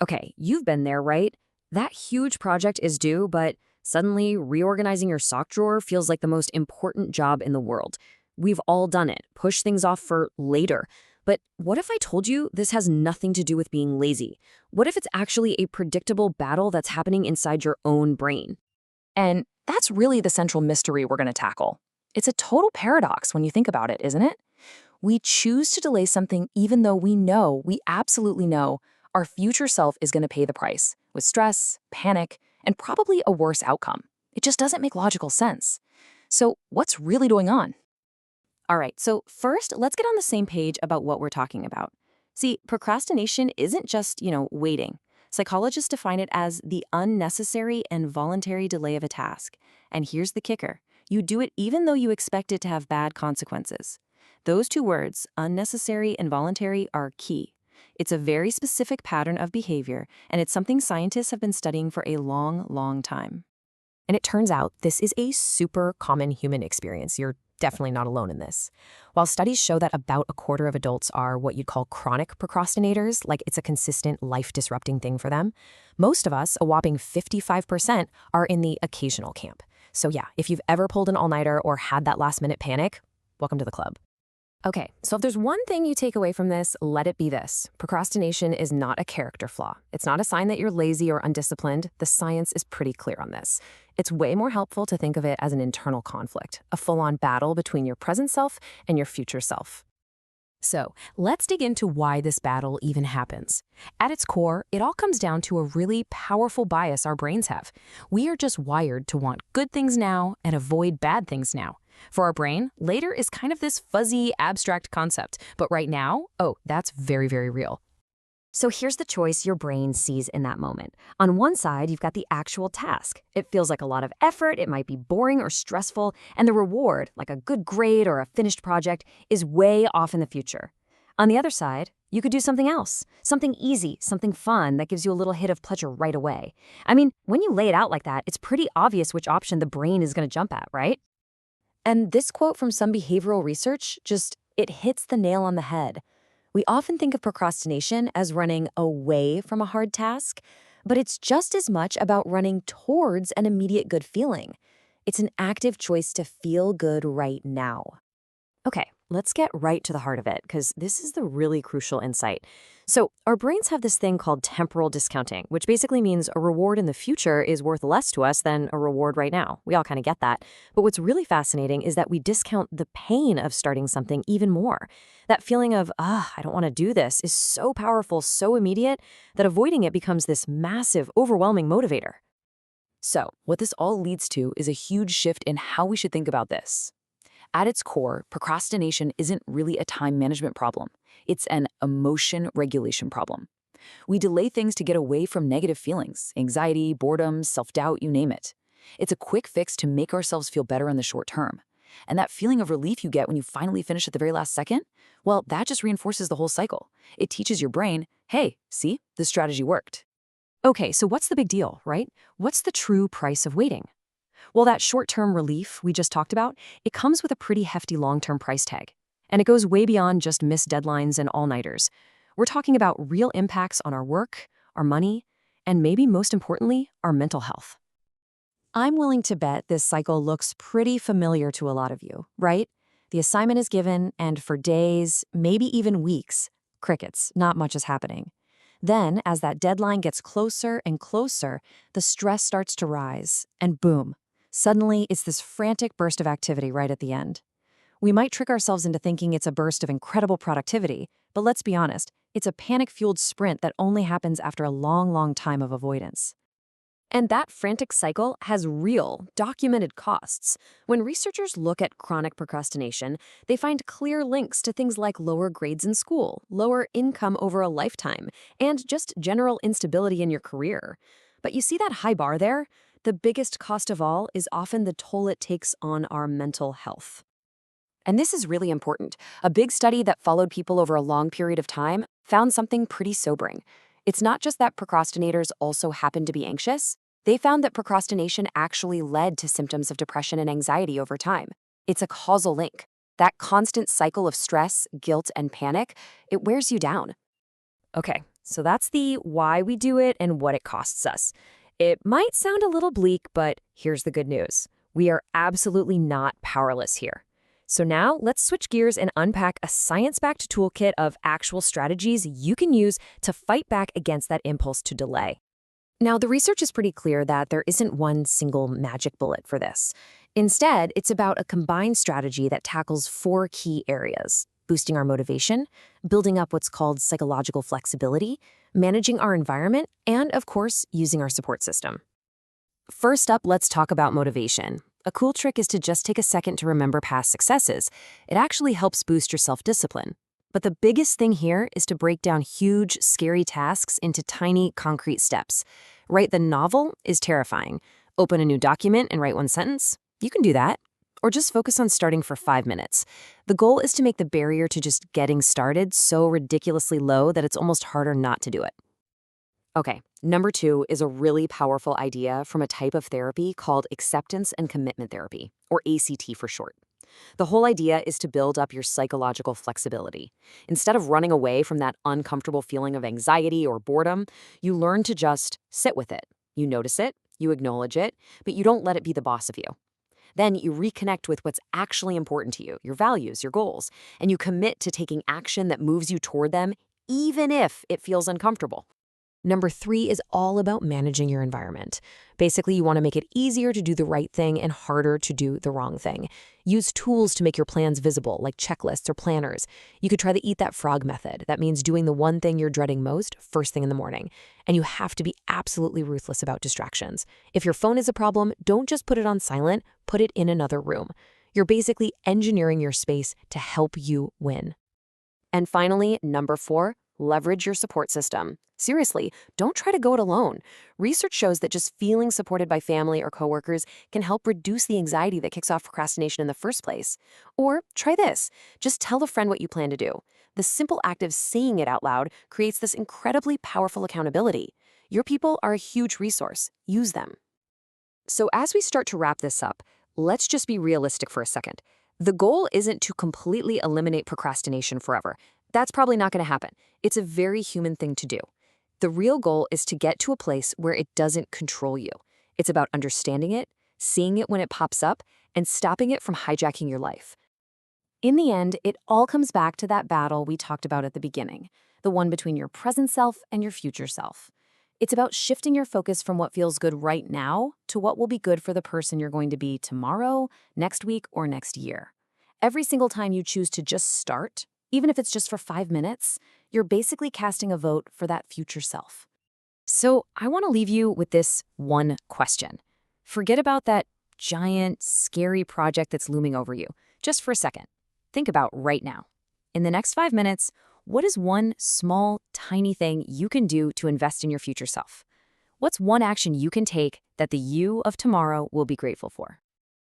Okay, you've been there, right? That huge project is due, but suddenly reorganizing your sock drawer feels like the most important job in the world. We've all done it, push things off for later. But what if I told you this has nothing to do with being lazy? What if it's actually a predictable battle that's happening inside your own brain? And that's really the central mystery we're going to tackle. It's a total paradox when you think about it, isn't it? We choose to delay something even though we absolutely know, our future self is going to pay the price with stress, panic, and probably a worse outcome. It just doesn't make logical sense. So, what's really going on? All right, so first, let's get on the same page about what we're talking about. See, procrastination isn't just, waiting. Psychologists define it as the unnecessary and voluntary delay of a task. And here's the kicker. You do it even though you expect it to have bad consequences. Those two words, unnecessary and voluntary, are key. It's a very specific pattern of behavior, and it's something scientists have been studying for a long, long time. And it turns out this is a super common human experience. You're definitely not alone in this. While studies show that about a quarter of adults are what you'd call chronic procrastinators, like it's a consistent life-disrupting thing for them, most of us, a whopping 55%, are in the occasional camp. So yeah, if you've ever pulled an all-nighter or had that last-minute panic, welcome to the club. Okay, so if there's one thing you take away from this, let it be this. Procrastination is not a character flaw. It's not a sign that you're lazy or undisciplined. The science is pretty clear on this. It's way more helpful to think of it as an internal conflict, a full-on battle between your present self and your future self. So, let's dig into why this battle even happens. At its core, it all comes down to a really powerful bias our brains have. We are just wired to want good things now and avoid bad things now. For our brain, later is kind of this fuzzy, abstract concept, but right now, oh, that's very, very real. So here's the choice your brain sees in that moment. On one side, you've got the actual task. It feels like a lot of effort, it might be boring or stressful, and the reward, like a good grade or a finished project, is way off in the future. On the other side, you could do something else, something easy, something fun that gives you a little hit of pleasure right away. I mean, when you lay it out like that, it's pretty obvious which option the brain is going to jump at, right? And this quote from some behavioral research it hits the nail on the head. We often think of procrastination as running away from a hard task, but it's just as much about running towards an immediate good feeling. It's an active choice to feel good right now. Okay, let's get right to the heart of it, because this is the really crucial insight. So, our brains have this thing called temporal discounting, which basically means a reward in the future is worth less to us than a reward right now. We all kind of get that. But what's really fascinating is that we discount the pain of starting something even more. That feeling of, I don't want to do this, is so powerful, so immediate, that avoiding it becomes this massive, overwhelming motivator. So, what this all leads to is a huge shift in how we should think about this. At its core, procrastination isn't really a time management problem. It's an emotion regulation problem. We delay things to get away from negative feelings, anxiety, boredom, self-doubt, you name it. It's a quick fix to make ourselves feel better in the short term. And that feeling of relief you get when you finally finish at the very last second, well, that just reinforces the whole cycle. It teaches your brain, hey, see, this strategy worked. Okay, so what's the big deal, right? What's the true price of waiting? Well, that short-term relief we just talked about, it comes with a pretty hefty long-term price tag. And it goes way beyond just missed deadlines and all-nighters. We're talking about real impacts on our work, our money, and maybe most importantly, our mental health. I'm willing to bet this cycle looks pretty familiar to a lot of you, right? The assignment is given, and for days, maybe even weeks, crickets, not much is happening. Then, as that deadline gets closer and closer, the stress starts to rise, and boom. Suddenly, it's this frantic burst of activity right at the end. We might trick ourselves into thinking it's a burst of incredible productivity, but let's be honest, it's a panic-fueled sprint that only happens after a long, long time of avoidance. And that frantic cycle has real, documented costs. When researchers look at chronic procrastination, they find clear links to things like lower grades in school, lower income over a lifetime, and just general instability in your career. But you see that high bar there? The biggest cost of all is often the toll it takes on our mental health. And this is really important. A big study that followed people over a long period of time found something pretty sobering. It's not just that procrastinators also happen to be anxious. They found that procrastination actually led to symptoms of depression and anxiety over time. It's a causal link. That constant cycle of stress, guilt, and panic, it wears you down. Okay, So that's the why we do it and what it costs us. It might sound a little bleak, but here's the good news. We are absolutely not powerless here. So now let's switch gears and unpack a science-backed toolkit of actual strategies you can use to fight back against that impulse to delay. Now, the research is pretty clear that there isn't one single magic bullet for this. Instead, it's about a combined strategy that tackles 4 key areas: boosting our motivation, building up what's called psychological flexibility, managing our environment, and, of course, using our support system. First up, let's talk about motivation. A cool trick is to just take a second to remember past successes. It actually helps boost your self-discipline. But the biggest thing here is to break down huge, scary tasks into tiny, concrete steps. Write the novel is terrifying. Open a new document and write 1 sentence? You can do that. Or just focus on starting for 5 minutes. The goal is to make the barrier to just getting started so ridiculously low that it's almost harder not to do it. Okay, number 2 is a really powerful idea from a type of therapy called acceptance and commitment therapy, or ACT for short. The whole idea is to build up your psychological flexibility. Instead of running away from that uncomfortable feeling of anxiety or boredom, you learn to just sit with it. You notice it, you acknowledge it, but you don't let it be the boss of you. Then you reconnect with what's actually important to you, your values, your goals, and you commit to taking action that moves you toward them, even if it feels uncomfortable. Number 3 is all about managing your environment. Basically, you want to make it easier to do the right thing and harder to do the wrong thing. Use tools to make your plans visible, like checklists or planners. You could try the eat that frog method. That means doing the one thing you're dreading most first thing in the morning. And you have to be absolutely ruthless about distractions. If your phone is a problem, don't just put it on silent, put it in another room. You're basically engineering your space to help you win. And finally, number 4, leverage your support system. Seriously, don't try to go it alone. Research shows that just feeling supported by family or coworkers can help reduce the anxiety that kicks off procrastination in the first place. Or try this. Just tell a friend what you plan to do. The simple act of saying it out loud creates this incredibly powerful accountability. Your people are a huge resource. Use them. So as we start to wrap this up, let's just be realistic for a second. The goal isn't to completely eliminate procrastination forever. That's probably not going to happen. It's a very human thing to do. The real goal is to get to a place where it doesn't control you. It's about understanding it, seeing it when it pops up, and stopping it from hijacking your life. In the end, it all comes back to that battle we talked about at the beginning, the one between your present self and your future self. It's about shifting your focus from what feels good right now to what will be good for the person you're going to be tomorrow, next week, or next year. Every single time you choose to just start, even if it's just for 5 minutes, you're basically casting a vote for that future self. So I want to leave you with this one question. Forget about that giant, scary project that's looming over you. Just for a second. Think about right now. In the next 5 minutes, what is one small, tiny thing you can do to invest in your future self? What's one action you can take that the you of tomorrow will be grateful for?